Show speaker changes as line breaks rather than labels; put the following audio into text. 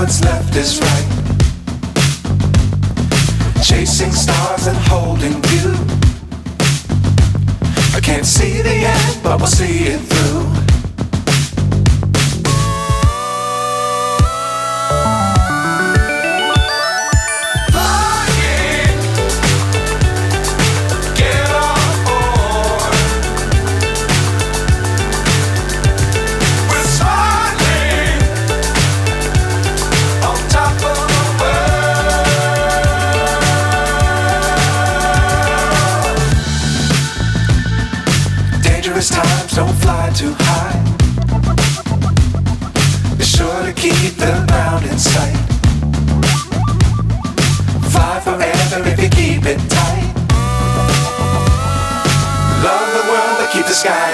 what's left is right. Chasing stars and holding you. I can't see the end, but we'll see it through. Times don't fly too high. Be sure to keep the ground in sight. Fly forever if you keep it tight. Love the world but keep the sky